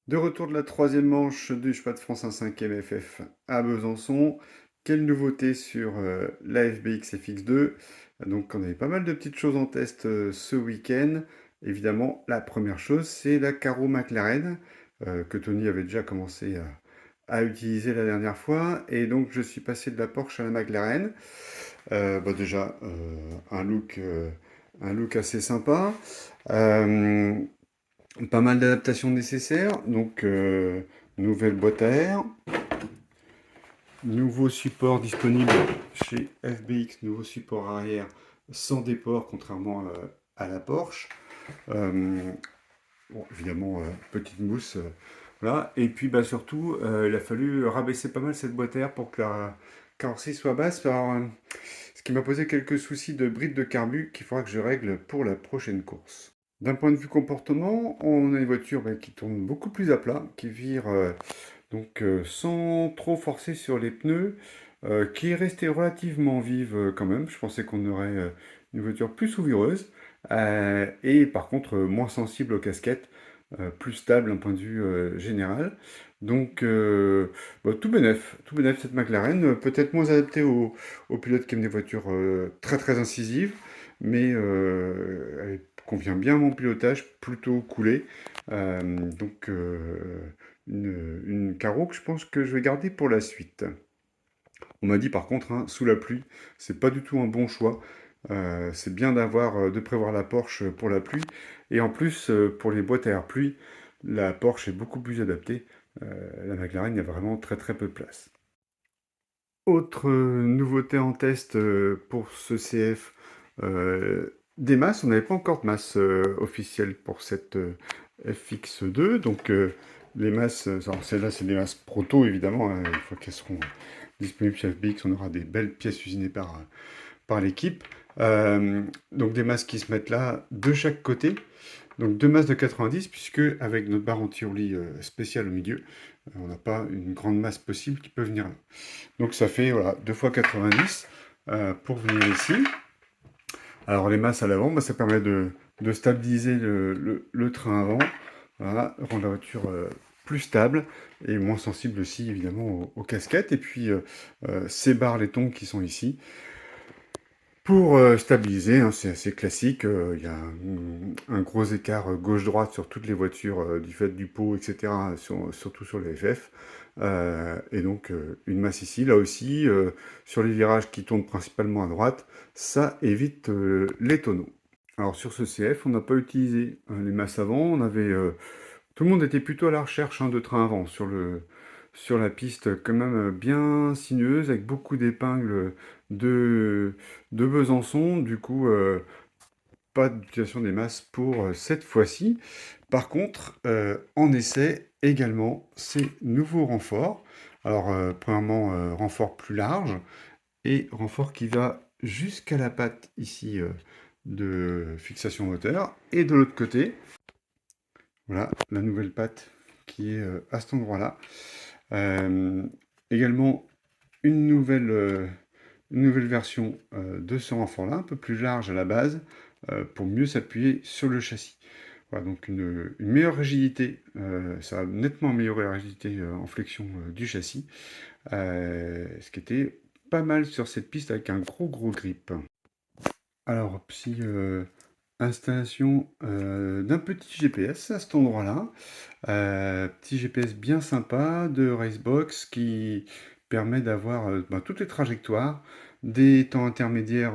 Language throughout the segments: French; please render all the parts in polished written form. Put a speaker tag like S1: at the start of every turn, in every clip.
S1: De retour de la troisième manche du Cheval de France 1/5e FF à Besançon. Quelle nouveauté sur la FBX FX2? Donc on avait pas mal de petites choses en test ce week-end. Évidemment, la première chose, c'est la Carro McLaren que Tony avait déjà commencé à utiliser la dernière fois. Et donc je suis passé de la Porsche à la McLaren. Déjà, un look assez sympa. Euh, Pas mal d'adaptations nécessaires, donc nouvelle boîte à air, nouveau support disponible chez FBX, nouveau support arrière sans déport contrairement à la Porsche. Euh, bon, évidemment, petite mousse, voilà. Et puis surtout, il a fallu rabaisser pas mal cette boîte à air pour que la carrosserie soit basse. Alors, ce qui m'a posé quelques soucis de bride de carbu qu'il faudra que je règle pour la prochaine course. D'un point de vue comportement, on a une voiture qui tourne beaucoup plus à plat, qui vire sans trop forcer sur les pneus, qui est restée relativement vive quand même. Je pensais qu'on aurait une voiture plus souvireuse, et par contre moins sensible aux casquettes, plus stable d'un point de vue général. Donc tout bénef cette McLaren, peut-être moins adaptée aux pilotes qui aiment des voitures très très incisives, mais elle convient bien à mon pilotage, plutôt coulé. Donc une carreau que je pense que je vais garder pour la suite. On m'a dit par contre, hein, sous la pluie, c'est pas du tout un bon choix. C'est bien de prévoir la Porsche pour la pluie. Et en plus, pour les boîtes à air pluie, la Porsche est beaucoup plus adaptée. La McLaren, il y a vraiment très très peu de place. Autre nouveauté en test pour ce CF, des masses. On n'avait pas encore de masse officielle pour cette FX2. Donc les masses, alors celles-là c'est des masses proto évidemment, hein. Une fois qu'elles seront disponibles chez FBX, on aura des belles pièces usinées par l'équipe. Donc des masses qui se mettent là de chaque côté. Donc deux masses de 90, puisque avec notre barre anti-roulis spéciale au milieu, on n'a pas une grande masse possible qui peut venir là. Donc ça fait voilà, 2 fois 90 pour venir ici. Alors les masses à l'avant, ça permet de stabiliser le train avant, voilà, rendre la voiture plus stable et moins sensible aussi évidemment aux casquettes. Et puis ces barres laiton qui sont ici pour stabiliser, hein, c'est assez classique. Il y a un gros écart gauche-droite sur toutes les voitures du fait du pot, etc., surtout sur les FF. Et donc une masse ici, là aussi, sur les virages qui tournent principalement à droite, ça évite les tonneaux. Alors sur ce CF, on n'a pas utilisé les masses avant. Tout le monde était plutôt à la recherche de trains avant sur la piste, quand même bien sinueuse, avec beaucoup d'épingles de, de Besançon. Du coup, pas d'utilisation des masses pour cette fois-ci. Par contre, en essai également ces nouveaux renforts. Alors, premièrement, renfort plus large et renfort qui va jusqu'à la patte ici de fixation moteur. Et de l'autre côté, voilà la nouvelle patte qui est à cet endroit-là. Euh, Également une nouvelle version de ce renfort-là, un peu plus large à la base, pour mieux s'appuyer sur le châssis. Voilà, donc une meilleure rigidité, ça a nettement amélioré la rigidité en flexion du châssis, ce qui était pas mal sur cette piste avec un gros grip. Alors, installation d'un petit GPS à cet endroit-là. Petit GPS bien sympa de Racebox qui permet d'avoir toutes les trajectoires, des temps intermédiaires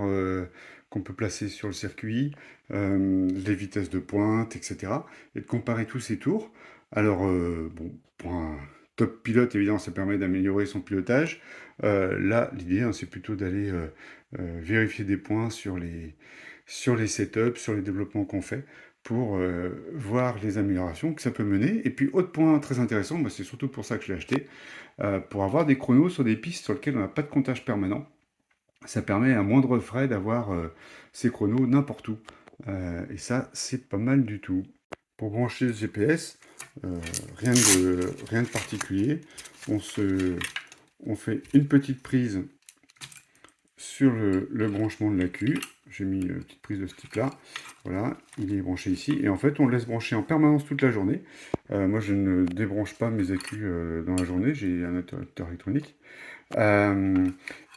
S1: qu'on peut placer sur le circuit, les vitesses de pointe, etc. Et de comparer tous ces tours. Alors, bon, pour un top pilote, évidemment, ça permet d'améliorer son pilotage. Là, l'idée, hein, c'est plutôt d'aller vérifier des points sur les setups, sur les développements qu'on fait pour voir les améliorations que ça peut mener. Et puis, autre point très intéressant, c'est surtout pour ça que je l'ai acheté, pour avoir des chronos sur des pistes sur lesquelles on n'a pas de comptage permanent. Ça permet à moindre frais d'avoir ces chronos n'importe où. Et ça, c'est pas mal du tout. Pour brancher le GPS, euh, rien de particulier. On fait une petite prise sur le branchement de la queue. J'ai mis une petite prise de ce type-là. Voilà, il est branché ici. Et en fait, on le laisse brancher en permanence toute la journée. Moi, je ne débranche pas mes accus dans la journée. J'ai un interrupteur électronique. Euh,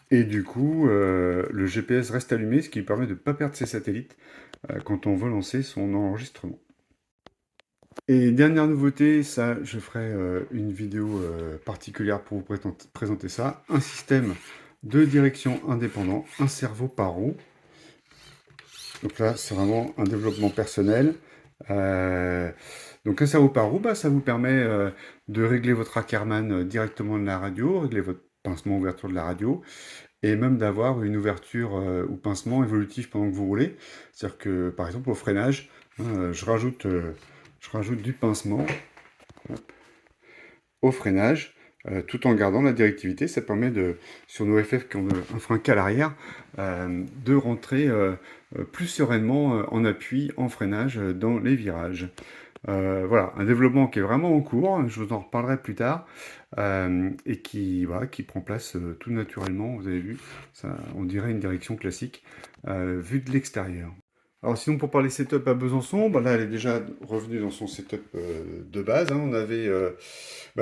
S1: et du coup, le GPS reste allumé, ce qui permet de ne pas perdre ses satellites quand on veut lancer son enregistrement. Et dernière nouveauté, ça, je ferai une vidéo particulière pour vous présenter ça. Un système de direction indépendant, un cerveau par roue. Donc là, c'est vraiment un développement personnel. Euh, donc un cerveau par roue, bah, ça vous permet de régler votre Ackermann directement de la radio, régler votre pincement ouverture de la radio, et même d'avoir une ouverture ou pincement évolutif pendant que vous roulez. C'est-à-dire que, par exemple, au freinage, hein, je rajoute du pincement au freinage, tout en gardant la directivité. Ça permet de, sur nos FF qui ont un frein qu'à l'arrière, de rentrer plus sereinement en appui, en freinage dans les virages. Voilà, un développement qui est vraiment en cours, je vous en reparlerai plus tard, et qui, voilà, qui prend place tout naturellement, vous avez vu, ça, on dirait une direction classique vue de l'extérieur. Alors sinon pour parler setup à Besançon, bah là elle est déjà revenue dans son setup de base, hein. On avait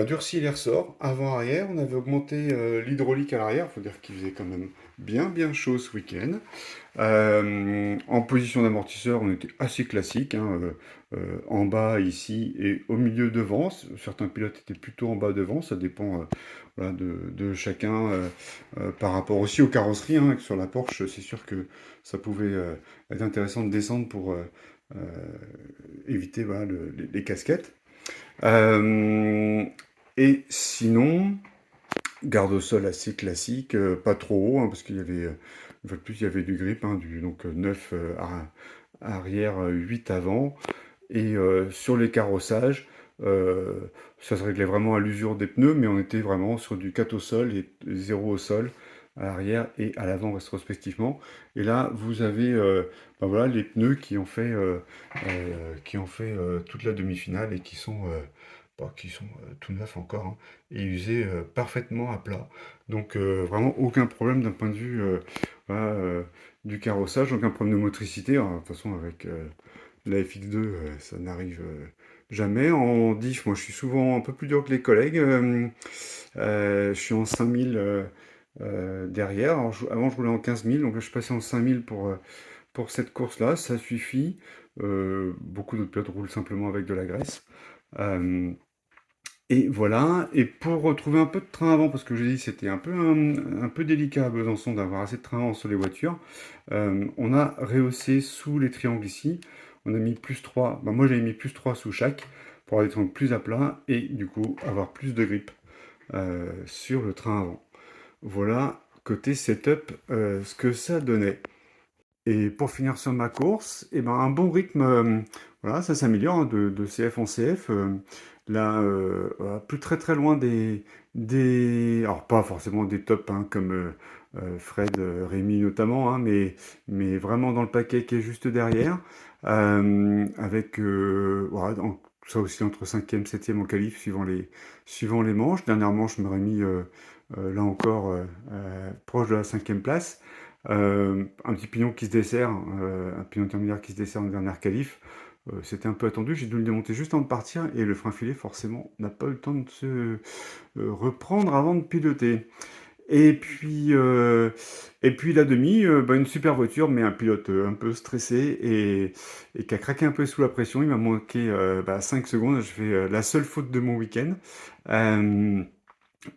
S1: durci les ressorts avant-arrière, on avait augmenté l'hydraulique à l'arrière, il faut dire qu'il faisait quand même bien chaud ce week-end. En position d'amortisseur, on était assez classique, hein, en bas ici et au milieu devant. Certains pilotes étaient plutôt en bas devant, ça dépend voilà, de chacun par rapport aussi aux carrosseries, hein. Sur la Porsche, c'est sûr que ça pouvait être intéressant de descendre pour euh, éviter voilà, les casquettes. Euh, et sinon, garde au sol assez classique, pas trop haut, hein, parce qu'il y avait, une fois de plus, il y avait du grip, hein, donc 9 arrière, 8 avant. Et sur les carrossages, ça se réglait vraiment à l'usure des pneus, mais on était vraiment sur du 4 au sol et 0 au sol, à l'arrière et à l'avant respectivement. Et là, vous avez voilà, les pneus qui ont fait toute la demi-finale et qui sont tout neufs encore, hein, et usés parfaitement à plat. Donc vraiment aucun problème d'un point de vue voilà, du carrossage, aucun problème de motricité. Alors, de toute façon, avec la FX2, ça n'arrive jamais. En diff, moi je suis souvent un peu plus dur que les collègues. Je suis en 5000 derrière. Alors, avant je roulais en 15 000, donc là je suis passé en 5000 pour cette course-là. Ça suffit. Beaucoup d'autres pilotes roulent simplement avec de la graisse. Euh, et voilà, et pour retrouver un peu de train avant, parce que j'ai dit c'était un peu délicat à Besançon d'avoir assez de train avant sur les voitures, on a rehaussé sous les triangles ici, on a mis plus 3. Moi j'avais mis plus 3 sous chaque, pour avoir des triangles plus à plat, et du coup avoir plus de grip sur le train avant. Voilà, côté setup, ce que ça donnait. Et pour finir sur ma course, eh ben, un bon rythme, voilà, ça s'améliore hein, de CF en CF. Là, voilà, plus très loin alors pas forcément des tops hein, comme Fred, Rémi notamment, hein, mais vraiment dans le paquet qui est juste derrière, avec voilà, ça aussi entre 5e, 7e en qualif suivant les manches. Dernièrement, je me remis là encore proche de la 5e place. Un petit pignon qui se dessert, un pignon intermédiaire qui se dessert en dernière qualif. C'était un peu attendu, j'ai dû le démonter juste avant de partir et le frein filé forcément n'a pas eu le temps de se reprendre avant de piloter. Et puis, euh, et puis la demi, une super voiture, mais un pilote un peu stressé et qui a craqué un peu sous la pression. Il m'a manqué 5 secondes. Je fais la seule faute de mon week-end. Euh,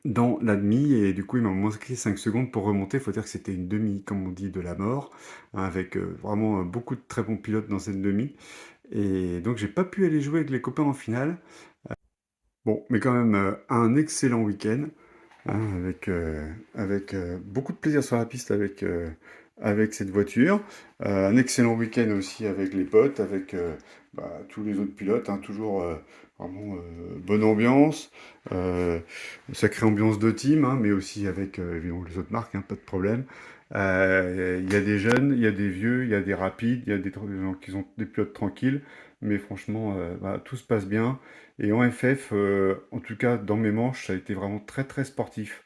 S1: dans la demi et du coup il m'a manqué 5 secondes pour remonter. Il faut dire que c'était une demi, comme on dit, de la mort, hein, avec vraiment beaucoup de très bons pilotes dans cette demi. Et donc j'ai pas pu aller jouer avec les copains en finale. Bon, mais quand même un excellent week-end, hein, avec beaucoup de plaisir sur la piste avec cette voiture. Un excellent week-end aussi avec les potes, avec tous les autres pilotes, hein, toujours vraiment bonne ambiance, sacrée ambiance de team, hein, mais aussi avec évidemment les autres marques, hein, pas de problème. Il y a des jeunes, il y a des vieux, il y a des rapides, il y a des gens qui ont des pilotes tranquilles, mais franchement, tout se passe bien. Et en FF, en tout cas dans mes manches, ça a été vraiment très sportif.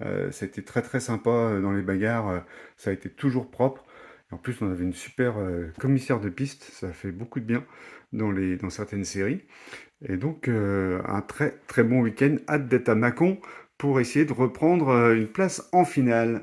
S1: Ça a été très sympa dans les bagarres, ça a été toujours propre. En plus, on avait une super commissaire de piste, ça fait beaucoup de bien dans certaines séries. Et donc, un très très bon week-end. Hâte d'être à Mâcon pour essayer de reprendre une place en finale.